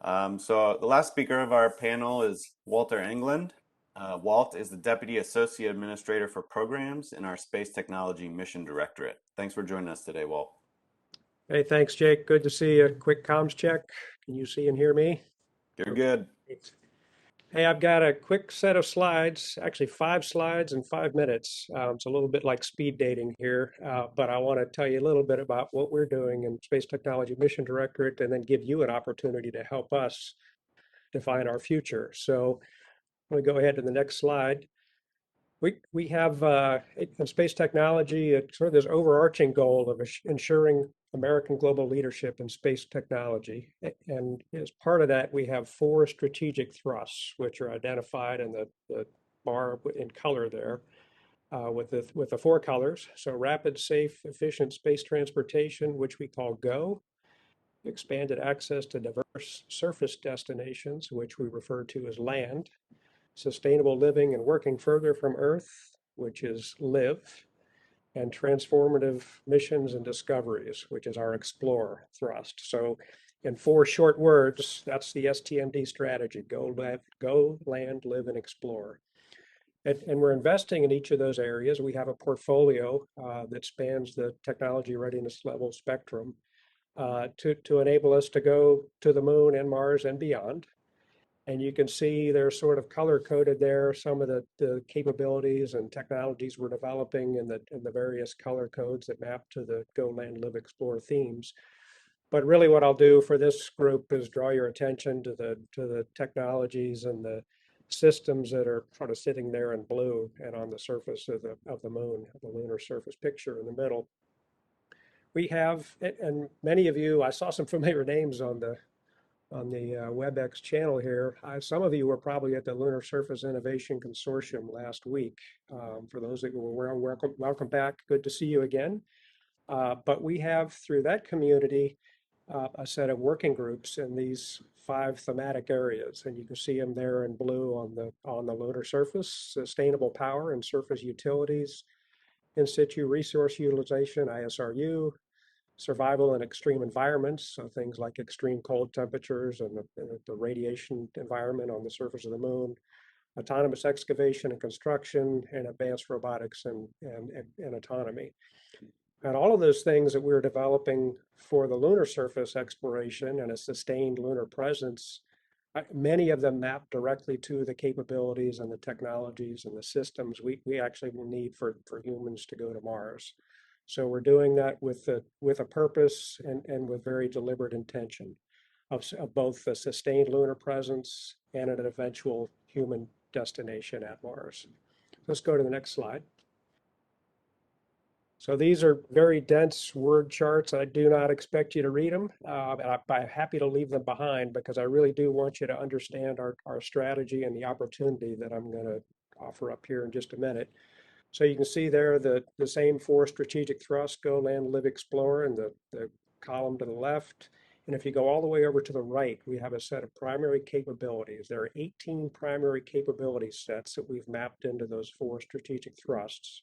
So the last speaker of our panel is Walter Engelund. Walt is the Deputy Associate Administrator for Programs in our Space Technology Mission Directorate. Thanks for joining us today, Walt. Hey, thanks, Jake. Good to see you. Quick comms check. Can you see and hear me? You're Okay. good. Hey, I've got a quick set of slides, actually 5 slides in 5 minutes. It's a little bit like speed dating here, but I want to tell you a little bit about what we're doing in Space Technology Mission Directorate and then give you an opportunity to help us define our future. So I'm going to go ahead to the next slide. We have in space technology sort of this overarching goal of ensuring American global leadership in space technology. And as part of that, we have 4 strategic thrusts, which are identified in the bar in color there with the 4 colors. So rapid, safe, efficient space transportation, which we call GO, expanded access to diverse surface destinations, which we refer to as land, sustainable living and working further from Earth, which is LIVE, and transformative missions and discoveries, which is our explore thrust. So in 4 short words, that's the STMD strategy: go, land, live, and explore. And we're investing in each of those areas. We have a portfolio that spans the technology readiness level spectrum to enable us to go to the moon and Mars and beyond. And you can see they're sort of color coded there, some of the capabilities and technologies we're developing in the various color codes that map to the Go, Land, Live, Explore themes. But really what I'll do for this group is draw your attention to the technologies and the systems that are sort of sitting there in blue and on the surface of the moon, the lunar surface picture in the middle. We have, and many of you, I saw some familiar names on the WebEx channel here. Some of you were probably at the Lunar Surface Innovation Consortium last week. For those that were welcome back. Good to see you again. But we have, through that community, a set of working groups in these 5 thematic areas, and you can see them there in blue on the lunar surface: sustainable power and surface utilities, in situ resource utilization, ISRU, survival in extreme environments, so things like extreme cold temperatures and the radiation environment on the surface of the moon, autonomous excavation and construction, and advanced robotics and autonomy. And all of those things that we're developing for the lunar surface exploration and a sustained lunar presence, many of them map directly to the capabilities and the technologies and the systems we actually will need for humans to go to Mars. So we're doing that with a purpose and with very deliberate intention of both the sustained lunar presence and an eventual human destination at Mars. Let's go to the next slide. So these are very dense word charts. I do not expect you to read them, and I'm happy to leave them behind because I really do want you to understand our strategy and the opportunity that I'm going to offer up here in just a minute. So you can see there the same 4 strategic thrusts: go, land, live, explore, and the column to the left. And if you go all the way over to the right, we have a set of primary capabilities. There are 18 primary capability sets that we've mapped into those 4 strategic thrusts.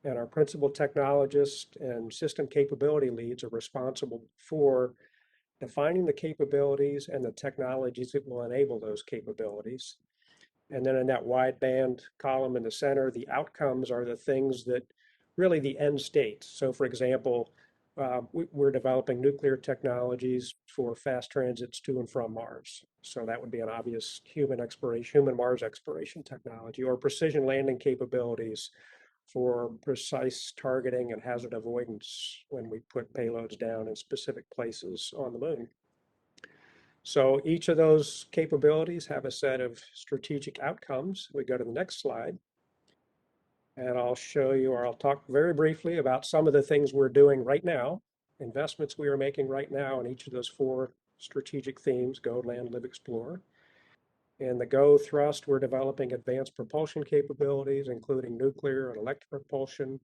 And our principal technologists and system capability leads are responsible for defining the capabilities and the technologies that will enable those capabilities. And then in that wide band column in the center, the outcomes are the things that really the end state. So for example, we're developing nuclear technologies for fast transits to and from Mars. So that would be an obvious human Mars exploration technology, or precision landing capabilities for precise targeting and hazard avoidance when we put payloads down in specific places on the moon. So each of those capabilities have a set of strategic outcomes. We go to the next slide, and I'll show you, or I'll talk very briefly about some of the things we're doing right now, investments we are making right now in each of those 4 strategic themes: go, land, live, explore. In the GO thrust, we're developing advanced propulsion capabilities, including nuclear and electric propulsion.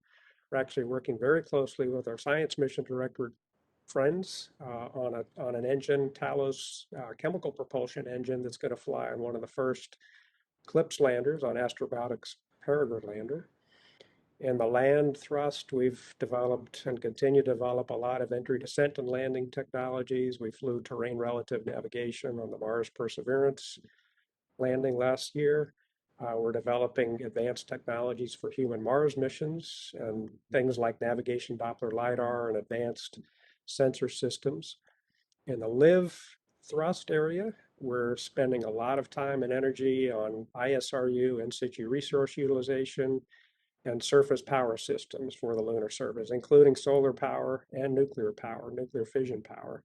We're actually working very closely with our science mission director friends on an engine, Talos chemical propulsion engine, that's going to fly on one of the first CLIPS landers on Astrobotic's Peregrine lander. In the land thrust, we've developed and continue to develop a lot of entry, descent, and landing technologies. We flew terrain relative navigation on the Mars Perseverance landing last year. We're developing advanced technologies for human Mars missions and things like navigation Doppler LiDAR and advanced sensor systems. In the live thrust area, we're spending a lot of time and energy on ISRU, in situ resource utilization, and surface power systems for the lunar surface, including solar power and nuclear power, nuclear fission power.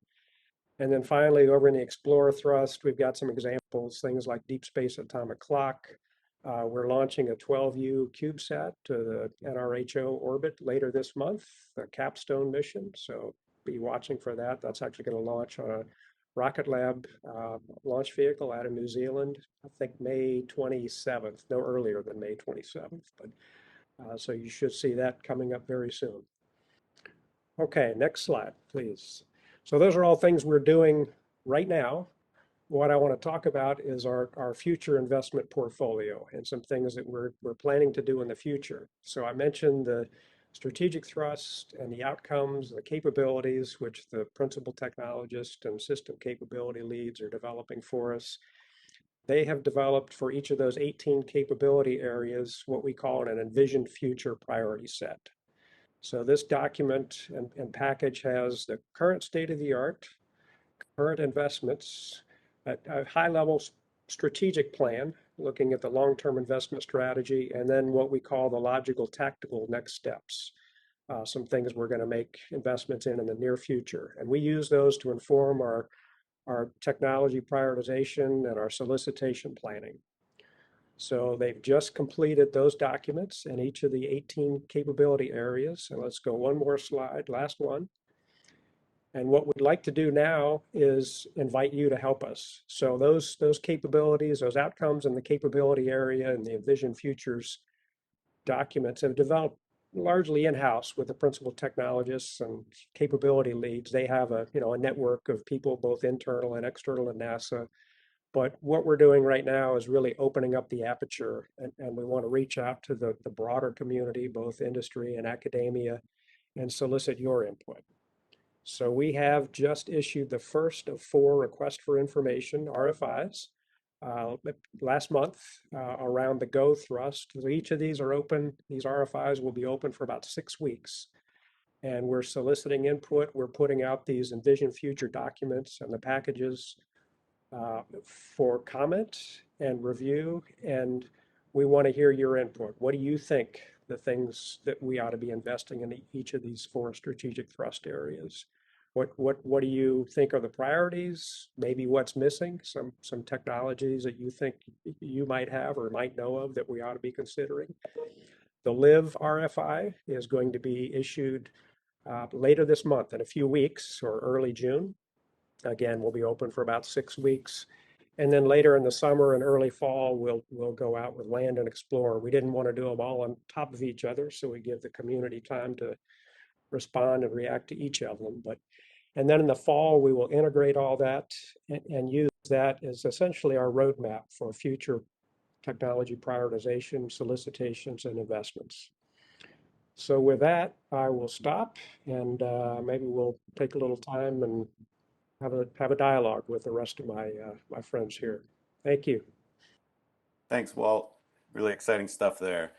And then finally, over in the Explorer thrust, we've got some examples, things like Deep Space Atomic Clock. We're launching a 12U CubeSat to the NRHO orbit later this month, the Capstone mission. So be watching for that. That's actually going to launch on a Rocket Lab launch vehicle out of New Zealand, I think May 27th, no earlier than May 27th. But so you should see that coming up very soon. Okay, next slide, please. So those are all things we're doing right now. What I want to talk about is our future investment portfolio and some things that we're planning to do in the future. So I mentioned the strategic thrust and the outcomes, the capabilities, which the principal technologist and system capability leads are developing for us. They have developed for each of those 18 capability areas what we call an envisioned future priority set. So this document and package has the current state of the art, current investments, a high level strategic plan, looking at the long-term investment strategy, and then what we call the logical tactical next steps. Some things we're going to make investments in the near future. And we use those to inform our technology prioritization and our solicitation planning. So they've just completed those documents in each of the 18 capability areas. And let's go one more slide, last one. And what we'd like to do now is invite you to help us. So those capabilities, those outcomes in the capability area and the Envision Futures documents have developed largely in-house with the principal technologists and capability leads. They have a network of people, both internal and external at NASA. But what we're doing right now is really opening up the aperture, and we want to reach out to the broader community, both industry and academia, and solicit your input. So we have just issued the first of 4 request for information, RFIs, last month around the GO thrust. So each of these are open. These RFIs will be open for about 6 weeks. And we're soliciting input. We're putting out these Envision Future documents and the packages for comment and review, and we want to hear your input. What do you think the things that we ought to be investing in each of these 4 strategic thrust areas? What do you think are the priorities? Maybe what's missing? Some technologies that you think you might have or might know of that we ought to be considering. The LIV RFI is going to be issued later this month in a few weeks or early June. Again, we'll be open for about 6 weeks. And then later in the summer and early fall, we'll go out with Land and Explore. We didn't want to do them all on top of each other, so we give the community time to respond and react to each of them. And then in the fall, we will integrate all that and use that as essentially our roadmap for future technology prioritization, solicitations, and investments. So with that, I will stop, and maybe we'll take a little time and have a dialogue with the rest of my friends here. Thank you. Thanks, Walt. Really exciting stuff there.